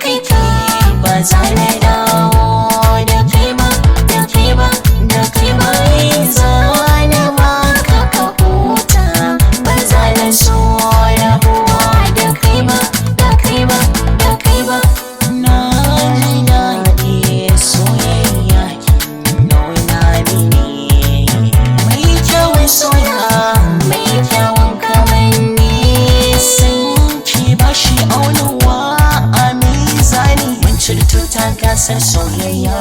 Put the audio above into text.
kai ka ba za na dawo da kai ba, da kai ba, da kai ba. Zana maka ka huta, ba za na so rabuwa da kai ba, da kai ba, da kai ba. Na ji daɗi soyayya nuna mini mai kyawun suna, mai kyawun kamanni, san ki ba shi aunuwa a mizani. Mun cirtuta gasar soyayya